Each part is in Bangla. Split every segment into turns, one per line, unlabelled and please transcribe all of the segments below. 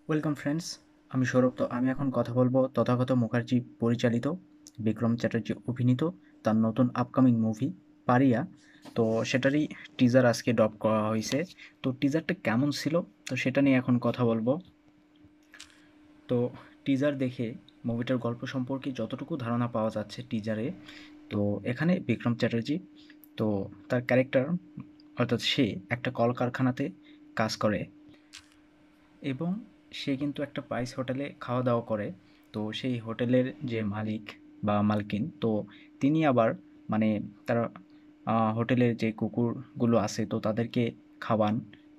ওয়েলকাম ফ্রেন্ডস, আমি সৌরভ। তো আমি এখন কথা বলবো তথাগত মুখার্জি পরিচালিত, বিক্রম চ্যাটার্জি অভিনীত তার নতুন আপকামিং মুভি পারিয়া। তো সেটারই টিজার আজকে ড্রপ করা হয়েছে। তো টিজারটা কেমন ছিল, তো সেটা নিয়ে এখন কথা বলবো। তো টিজার দেখে মুভিটার গল্প সম্পর্কে যতটুকু ধারণা পাওয়া যাচ্ছে টিজারে, তো এখানে বিক্রম চ্যাটার্জি, তো তার ক্যারেক্টার, অর্থাৎ সে একটা কলকারখানাতে কাজ করে এবং সে কিন্তু একটা প্রাইস হোটেলে খাওয়া দাওয়া করে। তো সেই হোটেলের যে মালিক বা মালকিন, তো তিনি আবার মানে তার হোটেলের যে কুকুরগুলো আছে তো তাদেরকে খাওয়ান,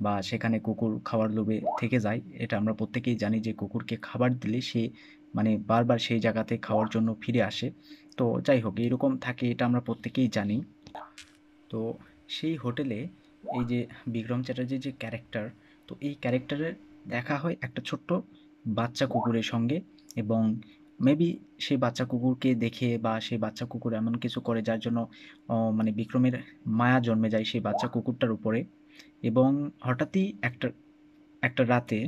বা সেখানে কুকুর খাওয়ার লোভে থেকে যায়। এটা আমরা প্রত্যেকেই জানি যে কুকুরকে খাবার দিলে সে বারবার সেই জায়গাতে খাওয়ার জন্য ফিরে আসে। তো যাই হোক, এইরকম থাকে, এটা আমরা প্রত্যেকেই জানি। তো সেই হোটেলে এই যে বিক্রম চ্যাটার্জির যে ক্যারেক্টার, তো এই ক্যারেক্টারের দেখা হয় একটা ছোট্ট বাচ্চা কুকুরের সঙ্গে। এবং মেবি সেই বাচ্চা কুকুরকে দেখে বা সেই বাচ্চা কুকুর এমন কিছু করে যার জন্য বিক্রমের মায়া জন্মে যায় সেই বাচ্চা কুকুরটার উপরে। এবং হঠাৎই একটা একটা রাতে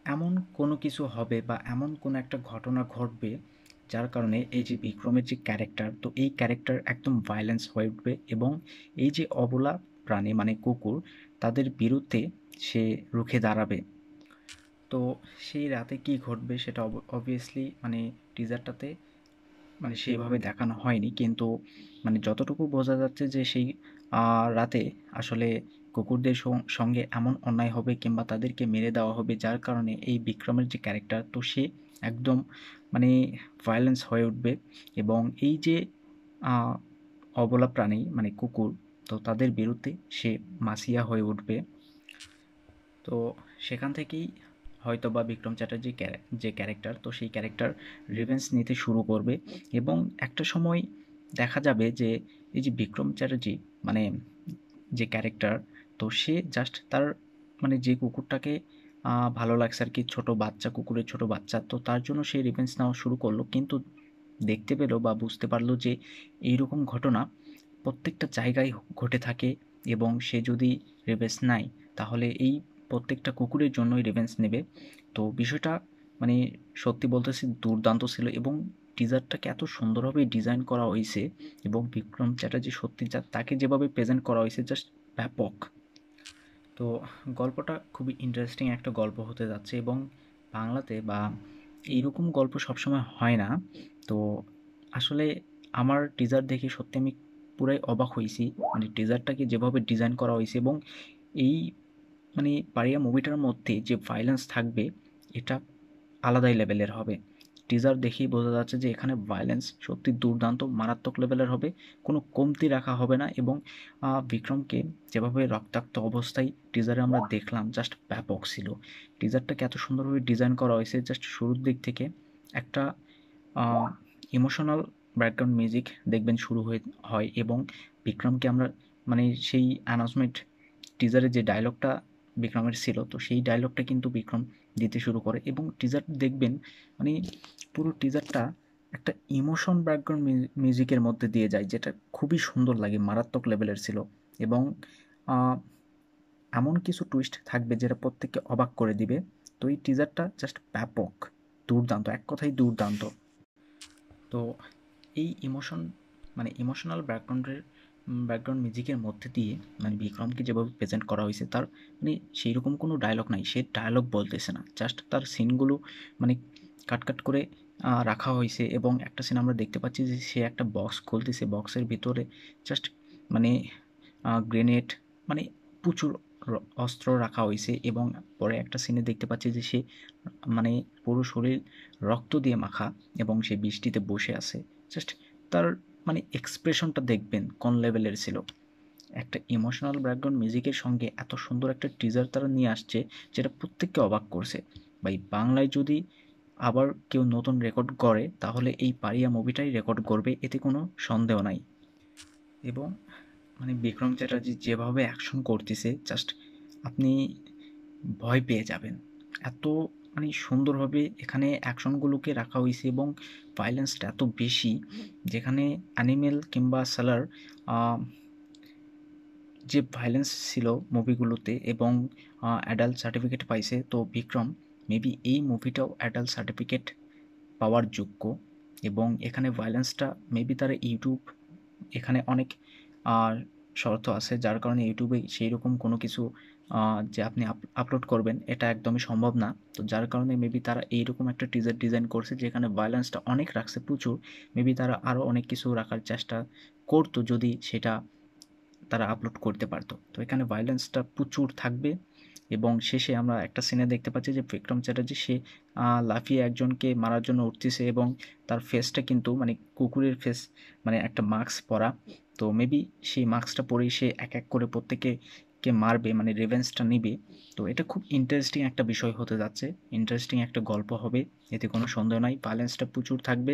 এমন কোনো কিছু হবে বা এমন কোনো একটা ঘটনা ঘটবে যার কারণে এই যে বিক্রমের যে ক্যারেক্টার, তো এই ক্যারেক্টার একদম ভায়োলেন্স হয়ে উঠবে এবং এই যে অবলা প্রাণী মানে কুকুর, তাদের বিরুদ্ধে সে রুখে দাঁড়াবে। তো সেই রাতে কি ঘটবে সেটা অবভিয়াসলি টিজারটাতে সেইভাবে দেখানো হয়নি, কিন্তু যতটুকু বোঝা যাচ্ছে যে সেই রাতে আসলে কুকুরদের সঙ্গে এমন অন্যায় হবে কিংবা তাদেরকে মেরে দেওয়া হবে যার কারণে এই বিক্রমের যে ক্যারেক্টার, তো সে একদম মানে ভায়োলেন্স হয়ে উঠবে। এবং এই যে আহ, অবলা প্রাণী মানে কুকুর, তো তাদের বিরুদ্ধে সে মাসিয়া হয়ে উঠবে। তো সেখান থেকেই হয়তোবা বিক্রম চ্যাটার্জি যে ক্যারেক্টার, তো সেই ক্যারেক্টার রিভেঞ্জ নিতে শুরু করবে। এবং একটা সময় দেখা যাবে যে এই যে বিক্রম চ্যাটার্জি মানে যে ক্যারেক্টার, তো সে জাস্ট তার যে কুকুরটাকে ভালো লাগছে আর কি, ছোট বাচ্চা, কুকুরের ছোট বাচ্চা, তো তার জন্য সে রিভেঞ্জ নেওয়া শুরু করলো। কিন্তু দেখতে পেলো বা বুঝতে পারলো যে এইরকম ঘটনা প্রত্যেকটা জায়গায় ঘটে থাকে এবং সে যদি রিভেঞ্জ নেয় তাহলে এই প্রত্যেকটা কুকুরের জন্যই রিভেঞ্জ নেবে। তো বিষয়টা মানে সত্যি বলতেছি দুর্দান্ত ছিল। এবং টিজারটাকে এত সুন্দরভাবে ডিজাইন করা হয়েছে এবং বিক্রম চ্যাটার্জি সত্যি যা তাকে যেভাবে প্রেজেন্ট করা হয়েছে জাস্ট ব্যাপক। তো গল্পটা খুবই ইন্টারেস্টিং একটা গল্প হতে যাচ্ছে এবং বাংলাতে বা এইরকম গল্প সবসময় হয় না। তো আসলে আমার টিজার দেখে সত্যি আমি পুরাই অবাক হয়েছি, টিজারটাকে যেভাবে ডিজাইন করা হয়েছে। এবং এই পারিয়া মুভিটার মধ্যে যে ভায়োলেন্স থাকবে এটা আলাদাই লেভেলের হবে। টিজার দেখেই বোঝা যাচ্ছে যে এখানে ভায়োলেন্স সত্যি দুর্দান্ত মারাত্মক লেভেলের হবে, কোনো কমতি রাখা হবে না। এবং বিক্রমকে যেভাবে রক্তাক্ত অবস্থায় টিজারে আমরা দেখলাম জাস্ট ব্যাপক ছিল। টিজারটাকে এত সুন্দরভাবে ডিজাইন করা হয়েছে, জাস্ট শুরুর দিক থেকে একটা ইমোশনাল ব্যাকগ্রাউন্ড মিউজিক দেখবেন শুরু হয়ে হয়। এবং বিক্রমকে আমরা সেই অ্যানাউন্সমেন্ট টিজারে যে ডায়লগটা বিক্রমের ছিল, তো সেই ডায়লগটা কিন্তু বিক্রম দিতে শুরু করে। এবং টিজার দেখবেন মানে পুরো টিজারটা একটা ইমোশন ব্যাকগ্রাউন্ড মিউজিকের মধ্যে দিয়ে যায়, যেটা খুবই সুন্দর লাগে, মারাত্মক লেভেলের ছিল। এবং আহ, এমন কিছু টুইস্ট থাকবে যেটা প্রত্যেককে অবাক করে দিবে। তো এই টিজারটা জাস্ট ব্যাপক, দুর্দান্ত, এক কথায় দুর্দান্ত। তো এই ইমোশনাল ব্যাকগ্রাউন্ড মিউজিকের মধ্যে দিয়ে বিক্রমকে যেভাবে প্রেজেন্ট করা হয়েছে, তার সেই রকম কোনো ডায়লগ নাই, সে ডায়লগ বলতেছে না, জাস্ট তার সিনগুলো মানে কাট কাট করে রাখা হয়েছে। এবং একটা সিন আমরা দেখতে পাচ্ছি যে সে একটা বক্স খুলতেছে, বক্সের ভিতরে জাস্ট মানে গ্রেনেড, মানে প্রচুর অস্ত্র রাখা হয়েছে। এবং পরে একটা সিনে দেখতে পাচ্ছি যে সে মানে পুরো শরীর রক্ত দিয়ে মাখা এবং সে বৃষ্টিতে বসে আছে। জাস্ট তার এক্সপ্রেশনটা দেখবেন কোন লেভেলের ছিল। একটা ইমোশনাল ব্যাকগ্রাউন্ড মিউজিকের সঙ্গে এত সুন্দর একটা টিজার তারা নিয়ে আসছে, যেটা প্রত্যেককে অবাক করছে। ভাই, বাংলায় যদি আবার কেউ নতুন রেকর্ড করে তাহলে এই পারিয়া মুভিটাই রেকর্ড করবে, এতে কোনো সন্দেহ নাই। এবং বিক্রম চ্যাটার্জি যেভাবে অ্যাকশন করতেছে জাস্ট আপনি ভয় পেয়ে যাবেন। এত সুন্দরভাবে এখানে অ্যাকশনগুলোকে রাখা হয়েছে এবং ভায়োলেন্সটা এত বেশি, যেখানে অ্যানিমেল কিংবা সেলার যে ভায়োলেন্স ছিল মুভিগুলোতে এবং অ্যাডাল্ট সার্টিফিকেট পাইছে, তো বিক্রম মেবি এই মুভিটাও অ্যাডাল্ট সার্টিফিকেট পাওয়ার যোগ্য। এবং এখানে ভায়োলেন্সটা মেবি তারা ইউটিউব, এখানে অনেক আহ, শর্ত আছে যার কারণে ইউটিউবে সেই রকম কোনো কিছু যে আপনি আপলোড করবেন এটা একদমই সম্ভব না। তো যার কারণে মেবি তারা এইরকম একটা টিজার ডিজাইন করছে যেখানে ভায়োলেন্সটা অনেক রাখছে প্রচুর। মেবি তারা আরও অনেক কিছু রাখার চেষ্টা করতো যদি সেটা তারা আপলোড করতে পারতো। তো এখানে ভায়োলেন্সটা প্রচুর থাকবে। এবং শেষে আমরা একটা সিনে দেখতে পাচ্ছি যে বিক্রম চ্যাটার্জি সে লাফিয়ে একজনকে মারার জন্য উঠতেছে এবং তার ফেসটা কিন্তু মানে কুকুরের ফেস, মানে একটা মাস্ক পরা। তো মেবি সেই মাস্কটা পরেই সে এক এক করে প্রত্যেকে কে মারবে, মানে রিভেঞ্জটা নিবে। তো এটা খুব ইন্টারেস্টিং একটা বিষয় হতে যাচ্ছে, ইন্টারেস্টিং একটা গল্প হবে, এতে কোনো সন্দেহ নাই। ভায়োলেন্সটা প্রচুর থাকবে।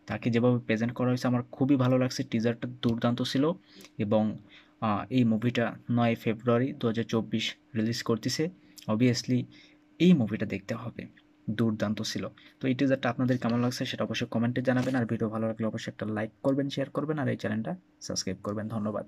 তাকে যেভাবে প্রেজেন্ট করা হয়েছে আমার খুবই ভালো লাগছে, টিজারটা দুর্দান্ত ছিল। এবং এই মুভিটা 9 ফেব্রুয়ারি 2024 রিলিজ করতেছে। অবভিয়াসলি এই মুভিটা দেখতে হবে, দুর্দান্ত ছিল। তো এই টিজারটা আপনাদের কেমন লাগছে সেটা অবশ্যই কমেন্টে জানাবেন। আর ভিডিও ভালো লাগলে অবশ্যই একটা লাইক করবেন, শেয়ার করবেন, আর এই চ্যানেলটা সাবস্ক্রাইব করবেন। ধন্যবাদ।